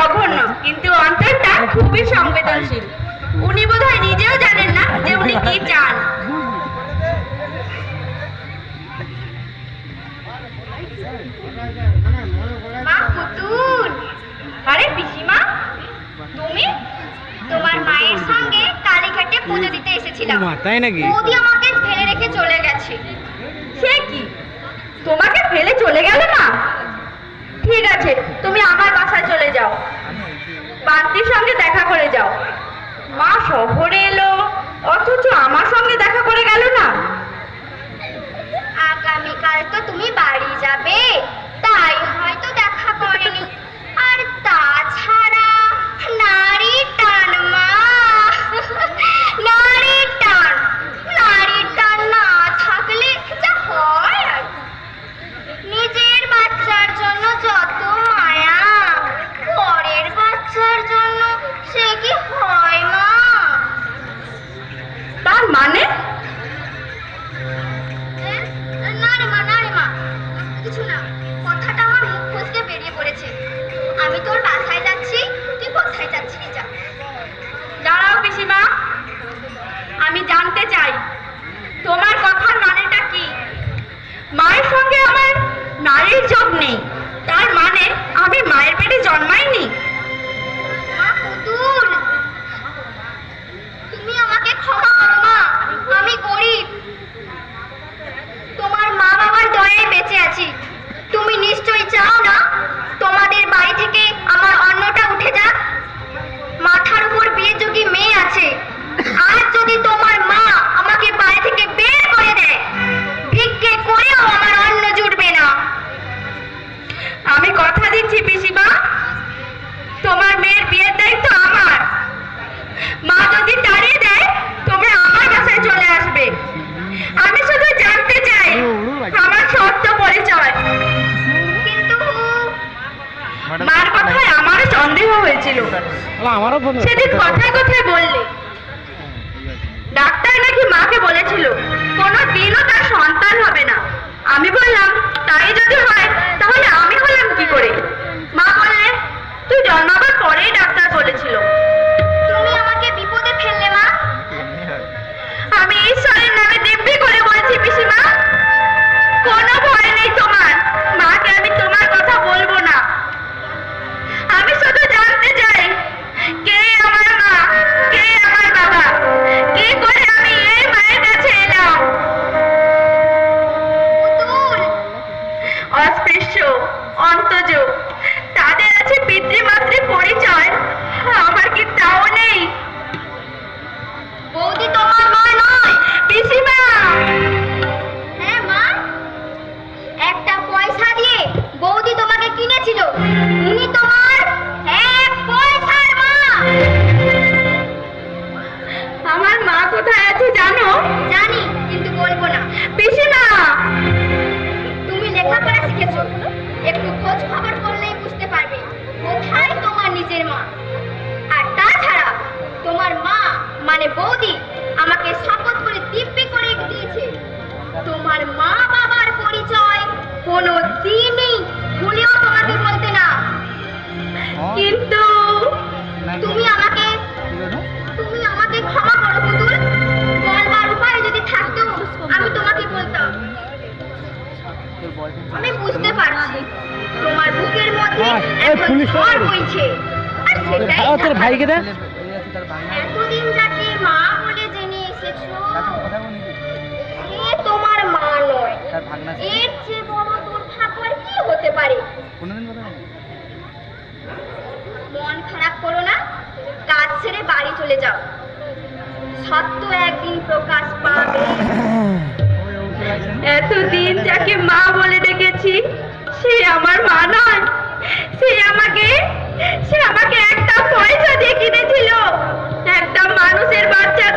জঘন্য, কিন্তু অন্তরটা খুবই সংবেদনশীল। উনি বোধহয় নিজেও জানেন না যে উনি কি চান। মা পুতুল। আরে পিসিমা, তুমি? তোমার মায়ের সঙ্গে কালীঘাটে পুজো দিতে এসেছিলাম। তাই নাকি? বৌদি আমাকে ফেলে রেখে চলে গেছে। সে কি, তোমাকে ফেলে চলে গেল না? ঠিক আছে, তুমি আমার বাসায় চলে যাও, বান্তির সঙ্গে দেখা করে যাও। মা শহরে এলো অথচ আমার সঙ্গে দেখা করে গেল না। আগামীকাল তো তুমি বাড়ি যাবে, তাই হয়তো দেখা করেনি। আর তাছাড়া নারীর টান মা, নারীর টান, নারীর টান না থাকলে যা হয়। আর নিজের বাচ্চার জন্য যত মায়া, পরের বাচ্চার জন্য সে কি হয় মা? তার মানে? না রে মা, না রে মা, কিছু না। কথাটা আমার মুখ ফসকে বেরিয়ে পড়েছে। আমি তোর বাসায় যাচ্ছি, তুই কোথায় যাচ্ছিস যা। দাঁড়াও পিসিমা, আমি জানতে চাই তোমার কথার মানেটা কি। মায়ের সঙ্গে আমার নারীর যোগ নেই, তার মানে আমি মায়ের পেটে জন্মাইনি? মা পুতুল, তুমি আমাকে ক্ষমা করো মা, আমি গরিব। তোমার মা বাবার দয়ায় বেঁচে আছি। তুমি নিশ্চয়ই চাও না তোমাদের বাড়ি থেকে আমার অন্নটা উঠে যাক। মাথার উপর বিয়ের যোগ্য মেয়ে আছে। আর যদি তোমার মা আমাকে বাড়ি থেকে বের করে দেয়, ভিক্ষে করেও আমার অন্ন জুটবে না। আমি কথা দিচ্ছি পিসিমা, তোমার মেয়ের বিয়ের দায়িত্ব আমার। মা যদি তাড়িয়ে দেয়, তুমি আমার বাসায় চলে আসবে। আমি শুধু জানতে চাই আমার সত্য পরিচয়। কিন্তু মার কথায় আমারও সন্দেহ হয়েছিল। সেদিন কথায় কথায় বললে ডাক্তার নাকি মাকে বলেছিল কোনো দিনও তার সন্তান হবে না। আমি বললাম তাই যদি হয় তাহলে আমি হলাম কি করে? মা বললেন তুই জন্মাবার পরেই ডাক্তার বলেছিল। তুমি আমাকে বিপদে ফেললে মা। আমি ঈশ্বরের নামে দিব্যি করে বলছি পিসিমা, কোনো ভয় নেই তোমার। মাকে আমি তোমার কথা বলবো না। আমি শুধু জানতে চাই কে আমার মা, কে আমার বাবা, কি করে আমি এই মায়ের কাছে এলাম। পুতুল, অস্পৃশ্য, অন্তজ, তাদের আছে পিতৃমাতৃ পরিচয়, আমার কি তাও নেই? বৌদি তোমার মা নয়, পিসিমা। হ্যাঁ মা, একটা পয়সা দিয়ে বৌদি তোমাকে কিনেছিল। উনি তোমার এক পয়সার মা। আমার মা কোথায় আছে জানো? জানি, কিন্তু বলবো না। পিসিমা, তুমি লেখাপড়া শিখেছো, একটু খোঁজ খবর করলেই বুঝতে পারবে কোথায় তোমার নিজের মা। আর তাছাড়া তোমার মা মানে বৌদি আমাকে শপথ করে দিব্যি করে দিয়েছে তোমার মা বাবার পরিচয় কোনো দিনই ভুলেও তোমাকে বলতে না। কিন্তু তুমি আমাকে ক্ষমা করো পুতুল। বলবার উপায় যদি থাকতো আমি তোমাকে বলতাম। আমি বুঝতে পারছি তোমার বুকের মধ্যে এখন ঝড় বইছে, আর সেটাই তোর ভাইকে দে। এতদিন যাকে মা বলে জেনে এসেছো, সে তোমার মা নয়। এর চেয়ে বড় দুর্ভাগ্য আর কি হতে পারে? মন খারাপ করো না, কাজ ছেড়ে বাড়ি চলে যাও। সত্য একদিন প্রকাশ পাবে। এতদিন যাকে মা বলে ডেকেছি সে আমার মা নয়। সে আমাকে একটা পয়সা দিয়ে কিনেছিল, একটা মানুষের বাচ্চার